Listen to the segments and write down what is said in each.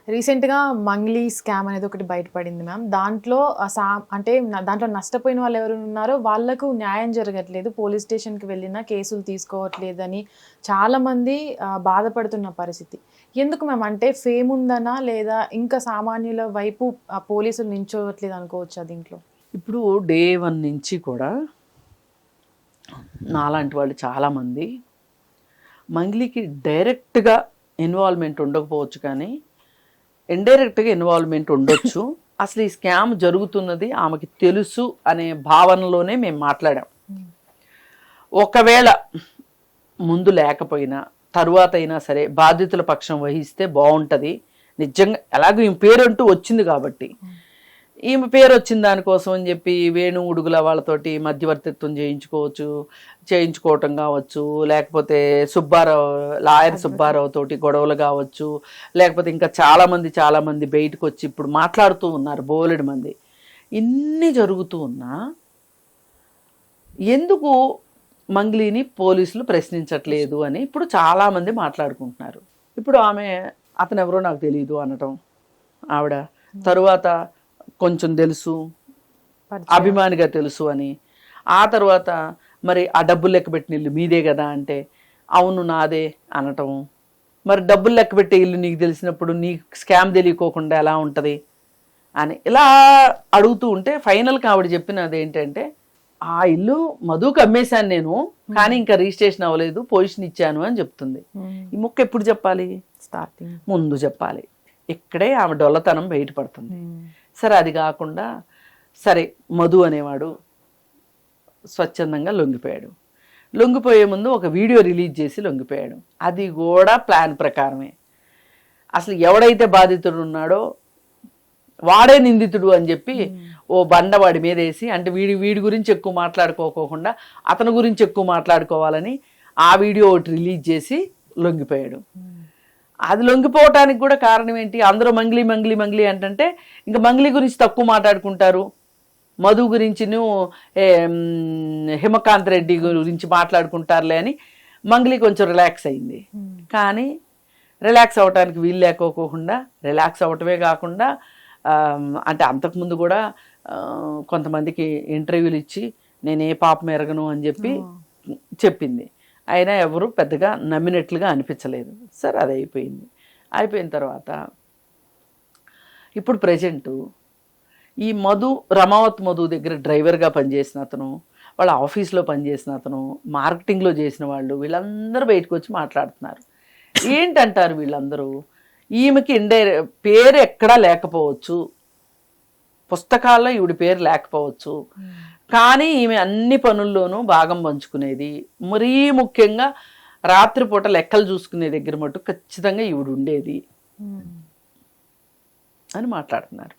రీసెంట్‌గా మంగ్లీ స్కామ్ అనేది ఒకటి బయటపడింది మ్యామ్. దాంట్లో అంటే దాంట్లో నష్టపోయిన వాళ్ళు ఎవరైనా ఉన్నారో వాళ్ళకు న్యాయం జరగట్లేదు. పోలీస్ స్టేషన్‌కి వెళ్ళినా కేసులు తీసుకోవట్లేదని చాలామంది బాధపడుతున్న పరిస్థితి. ఎందుకు మ్యామ్? అంటే ఫేమ్ ఉందనా? లేదా ఇంకా సామాన్యుల వైపు పోలీసులు నించోవట్లేదు అనుకోవచ్చా దీంట్లో? ఇప్పుడు డే 1 నుంచి కూడా నాలాంటి వాళ్ళు చాలామంది మంగ్లీకి డైరెక్ట్గా ఇన్వాల్వ్మెంట్ ఉండకపోవచ్చు, కానీ ఇండైరెక్ట్గా ఇన్వాల్వ్మెంట్ ఉండొచ్చు. అసలు ఈ స్కామ్ జరుగుతున్నది ఆమెకి తెలుసు అనే భావనలోనే మేము మాట్లాడాం. ఒకవేళ ముందు లేకపోయినా తరువాత అయినా సరే బాధితుల పక్షం వహిస్తే బాగుంటుంది. నిజంగా ఎలాగో ఈ పేరంటూ వచ్చింది కాబట్టి, ఈమె పేరు వచ్చిన దానికోసం అని చెప్పి వేణు ఉడుగుల వాళ్ళతోటి మధ్యవర్తిత్వం చేయించుకోవటం కావచ్చు, లేకపోతే లాయర్ సుబ్బారావు తోటి గొడవలు కావచ్చు, లేకపోతే ఇంకా చాలామంది బయటకు వచ్చి ఇప్పుడు మాట్లాడుతూ ఉన్నారు బోలెడు మంది. ఇన్ని జరుగుతూ ఉన్నా ఎందుకు మంగ్లీని పోలీసులు ప్రశ్నించట్లేదు అని ఇప్పుడు చాలామంది మాట్లాడుకుంటున్నారు. ఇప్పుడు అతను ఎవరో నాకు తెలియదు అనటం, ఆవిడ తరువాత కొంచెం తెలుసు, అభిమానిగా తెలుసు అని, ఆ తర్వాత మరి ఆ డబ్బులు లెక్క పెట్టిన ఇల్లు మీదే కదా అంటే అవును నాదే అనటం. మరి డబ్బులు లెక్క పెట్టే ఇల్లు నీకు తెలిసినప్పుడు నీకు స్కామ్ తెలియకోకుండా ఎలా ఉంటుంది అని ఇలా అడుగుతూ ఉంటే ఫైనల్గా ఆవిడ చెప్పినది ఏంటంటే, ఆ ఇల్లు మధుకు అమ్మేశాను నేను, కానీ ఇంకా రిజిస్ట్రేషన్ అవ్వలేదు, పొజిషన్ ఇచ్చాను అని చెప్తుంది. ఈ ముక్క ఎప్పుడు చెప్పాలి? స్టార్టింగ్ ముందు చెప్పాలి. ఇక్కడే ఆమె డొల్లతనం బయటపడుతుంది. సరే, అది కాకుండా సరే మధు అనేవాడు స్వచ్ఛందంగా లొంగిపోయే ముందు ఒక వీడియో రిలీజ్ చేసి లొంగిపోయాడు. అది కూడా ప్లాన్ ప్రకారమే. అసలు ఎవడైతే బాధితుడు ఉన్నాడో వాడే నిందితుడు అని చెప్పి ఓ బండవాడి మీద వేసి, అంటే వీడి గురించి ఎక్కువ మాట్లాడుకోకుండా అతని గురించి ఎక్కువ మాట్లాడుకోవాలని ఆ వీడియో ఒకటి రిలీజ్ చేసి లొంగిపోయాడు. అది లొంగిపోవటానికి కూడా కారణం ఏంటి? అందరూ మంగ్లీ అంటే ఇంకా మంగ్లీ గురించి తక్కువ మాట్లాడుకుంటారు, మధు గురించి హిమకాంత్ రెడ్డి గురించి మాట్లాడుకుంటారులే అని మంగ్లీ కొంచెం రిలాక్స్ అయింది. కానీ రిలాక్స్ అవ్వటానికి వీలు లేకోకుండా, రిలాక్స్ అవ్వటమే కాకుండా అంటే అంతకుముందు కూడా కొంతమందికి ఇంటర్వ్యూలు ఇచ్చి నేను ఏ పాపం ఎరగను అని చెప్పి చెప్పింది. అయినా ఎవరు పెద్దగా నమ్మినట్లుగా అనిపించలేదు. సరే, అది అయిపోయిన తర్వాత ఇప్పుడు ప్రజెంటు ఈ రమావత్ మధు దగ్గర డ్రైవర్గా పనిచేసిన అతను, వాళ్ళ ఆఫీస్లో పనిచేసిన అతను, మార్కెటింగ్లో చేసిన వాళ్ళు, వీళ్ళందరూ బయటకు వచ్చి మాట్లాడుతున్నారు. ఏంటంటారు వీళ్ళందరూ? ఈమెకి పేరు ఎక్కడా లేకపోవచ్చు, పుస్తకాల్లో ఈవిడ పేరు లేకపోవచ్చు, కానీ ఈమె అన్ని పనుల్లోనూ భాగం పంచుకునేది. మరీ ముఖ్యంగా రాత్రిపూట లెక్కలు చూసుకునే దగ్గర మటు ఖచ్చితంగా ఈవిడ ఉండేది అని మాట్లాడుతున్నారు.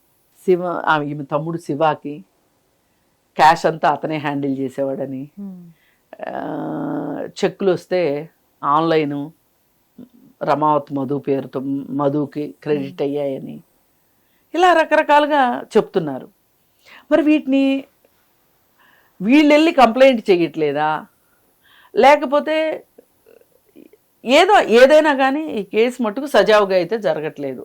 ఈమె తమ్ముడు శివాకి క్యాష్ అంతా అతనే హ్యాండిల్ చేసేవాడని, చెక్కులు వస్తే ఆన్లైను రమావత్ మధు పేరుతో మధుకి క్రెడిట్ అయ్యాయని ఇలా రకరకాలుగా చెప్తున్నారు. మరి వీళ్ళెళ్ళి కంప్లైంట్ చేయట్లేదా? లేకపోతే ఏదైనా కానీ ఈ కేసు మట్టుకు సజావుగా అయితే జరగట్లేదు.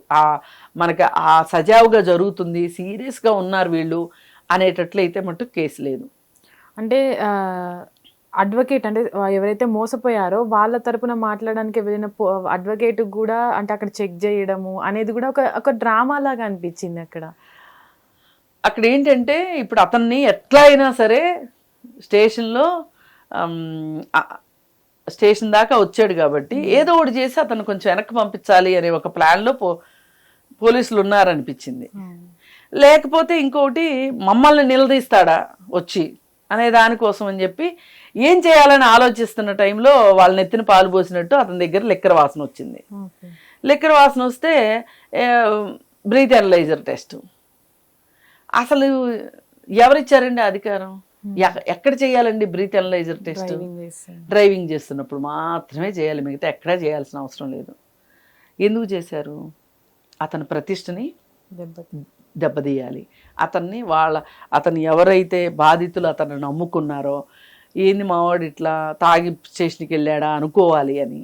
మనకి ఆ సజావుగా జరుగుతుంది, సీరియస్గా ఉన్నారు వీళ్ళు అనేటట్లయితే మట్టుకు కేసు లేదు. అంటే అడ్వకేట్, అంటే ఎవరైతే మోసపోయారో వాళ్ళ తరపున మాట్లాడడానికి వెళ్ళిన అడ్వకేట్ కూడా అంటే అక్కడ చెక్ చేయడము అనేది కూడా ఒక డ్రామా లాగా అనిపించింది. అక్కడ ఏంటంటే ఇప్పుడు అతన్ని ఎట్లా అయినా సరే స్టేషన్ దాకా వచ్చాడు కాబట్టి ఏదో ఒకటి చేసి అతను కొంచెం వెనక్కి పంపించాలి అనే ఒక ప్లాన్లో పోలీసులు ఉన్నారనిపించింది. లేకపోతే ఇంకోటి మమ్మల్ని నిలదీస్తాడా వచ్చి అనే దానికోసం అని చెప్పి ఏం చేయాలని ఆలోచిస్తున్న టైంలో వాళ్ళని ఎత్తిన పాలు పోసినట్టు అతని దగ్గర లిక్కర్ వాసన వచ్చింది. లిక్కర్ వాసన వస్తే బ్రీత్ అనలైజర్ టెస్ట్. అసలు ఎవరిచ్చారండి అధికారం? ఎక్కడ చేయాలండి బ్రీత్ అనలైజర్ టెస్ట్? డ్రైవింగ్ చేస్తున్నప్పుడు మాత్రమే చేయాలి, మిగతా ఎక్కడా చేయాల్సిన అవసరం లేదు. ఎందుకు చేశారు? అతని ప్రతిష్టని దెబ్బతీయాలి. అతను ఎవరైతే బాధితులు అతను నమ్ముకున్నారో, ఏంది మావాడు ఇట్లా తాగి స్టేషన్కి వెళ్ళాడా అనుకోవాలి అని.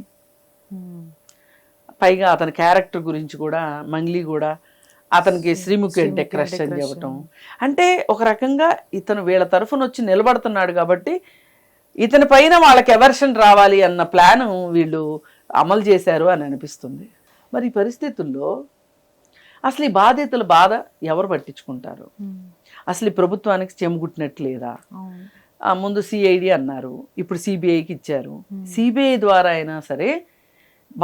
పైగా అతని క్యారెక్టర్ గురించి కూడా మంగ్లీ కూడా అతనికి శ్రీముఖి అంటే క్రష్ అని చెప్పటం, అంటే ఒక రకంగా ఇతను వీళ్ళ తరఫున వచ్చి నిలబడుతున్నాడు కాబట్టి ఇతని పైన వాళ్ళకి ఎవర్షన్ రావాలి అన్న ప్లాన్ వీళ్ళు అమలు చేశారు అని అనిపిస్తుంది. మరి ఈ పరిస్థితుల్లో అసలు ఈ బాధితుల బాధ ఎవరు పట్టించుకుంటారు? అసలు ఈ ప్రభుత్వానికి చెమగుట్టినట్లేదా? ముందు సిఐడి అన్నారు, ఇప్పుడు సిబిఐకి ఇచ్చారు. సిబిఐ ద్వారా అయినా సరే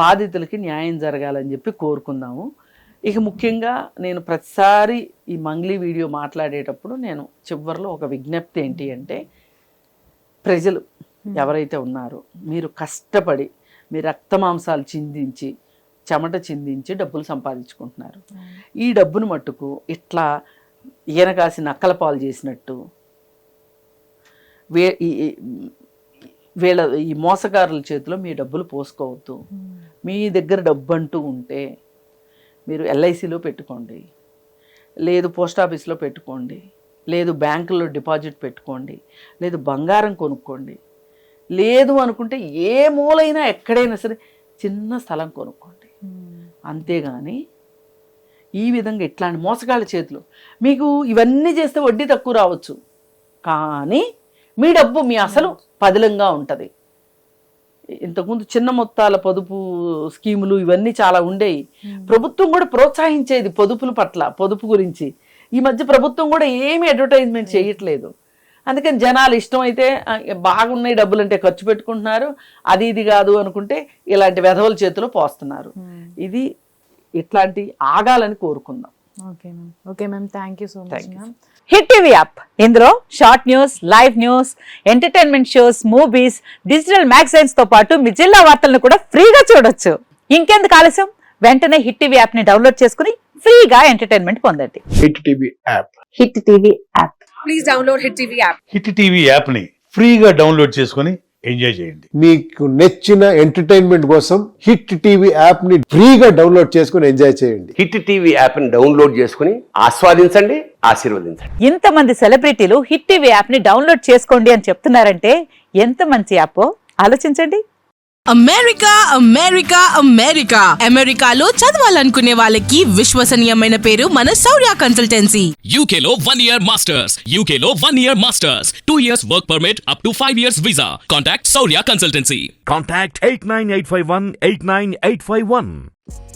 బాధితులకి న్యాయం జరగాలని చెప్పి కోరుకుందాము. ఇక ముఖ్యంగా నేను ప్రతిసారి ఈ మంగ్లీ వీడియో మాట్లాడేటప్పుడు నేను చివరిలో ఒక విజ్ఞప్తి ఏంటి అంటే, ప్రజలు ఎవరైతే ఉన్నారో మీరు కష్టపడి మీ రక్తమాంసాలు చిందించి చెమట చిందించి డబ్బులు సంపాదించుకుంటున్నారు. ఈ డబ్బును మట్టుకు ఇట్లా ఈయన కాసి నక్కల పాలు చేసినట్టు వీళ్ళ ఈ మోసగారుల చేతిలో మీ డబ్బులు పోసుకోవద్దు. మీ దగ్గర డబ్బు అంటూ ఉంటే మీరు ఎల్ఐసిలో పెట్టుకోండి, లేదు పోస్ట్ ఆఫీస్లో పెట్టుకోండి, లేదు బ్యాంకుల్లో డిపాజిట్ పెట్టుకోండి, లేదు బంగారం కొనుక్కోండి, లేదు అనుకుంటే ఏ మూలైనా ఎక్కడైనా సరే చిన్న స్థలం కొనుక్కోండి. అంతేగాని ఈ విధంగా ఇట్లాంటి మోసగాళ్ళ చేతిలో మీకు ఇవన్నీ చేస్తే వడ్డీ తక్కువ రావచ్చు, కానీ మీ డబ్బు మీ అసలు పదిలంగా ఉంటుంది. ఇంతకుముందు చిన్న మొత్తాల పొదుపు స్కీములు ఇవన్నీ చాలా ఉండేవి. ప్రభుత్వం కూడా ప్రోత్సహించేది పొదుపుల పట్ల, పొదుపు గురించి. ఈ మధ్య ప్రభుత్వం కూడా ఏమీ అడ్వర్టైజ్మెంట్ చేయట్లేదు. అందుకని జనాలు ఇష్టమైతే బాగున్నాయి డబ్బులు అంటే ఖర్చు పెట్టుకుంటున్నారు, అది ఇది కాదు అనుకుంటే ఇలాంటి వెధవల చేతిలో పోస్తున్నారు. ఇది ఇట్లాంటి ఆగాలని కోరుకుందాం. Okay ma'am, thank you so much ma'am. Hit TV app, ఇందులో short news, live news, entertainment shows, movies, digital magazines తో పాటు మీ జిల్లా వార్తలను కూడా ఫ్రీగా చూడొచ్చు. ఇంకెందుకు ఆలస్యం, వెంటనే హిట్ టీవీ యాప్ ని డౌన్లోడ్ చేసుకుని ఫ్రీగా ఎంటర్టైన్మెంట్ పొందండి. Hit TV app. Hit TV app. Please download hit TV app. Hit TV app ని ఫ్రీగా డౌన్లోడ్ చేసుకొని ఎంజాయ్ చేయండి. మీకు నచ్చిన ఎంటర్టైన్మెంట్ కోసం హిట్ టీవీ యాప్ ని ఫ్రీగా డౌన్లోడ్ చేసుకొని ఎంజాయ్ చేయండి. హిట్ టీవీ యాప్ ని డౌన్లోడ్ చేసుకుని ఆస్వాదించండి, ఆశీర్వదించండి. ఇంతమంది సెలబ్రిటీలు హిట్ టీవీ యాప్ ని డౌన్లోడ్ చేసుకోండి అని చెప్తున్నారంటే ఎంత మంచి యాప్ ఆలోచించండి. అమెరికా అమెరికా అమెరికా అమెరికాలో చదవాలనుకునే వాళ్ళకి విశ్వసనీయమైన పేరు మన శౌర్య కన్సల్టెన్సీ. UK లో 1 year masters. UK లో 1 year masters. 2 years work permit up to 5 years visa. Contact Saurya Consultancy. Contact 89851 89851.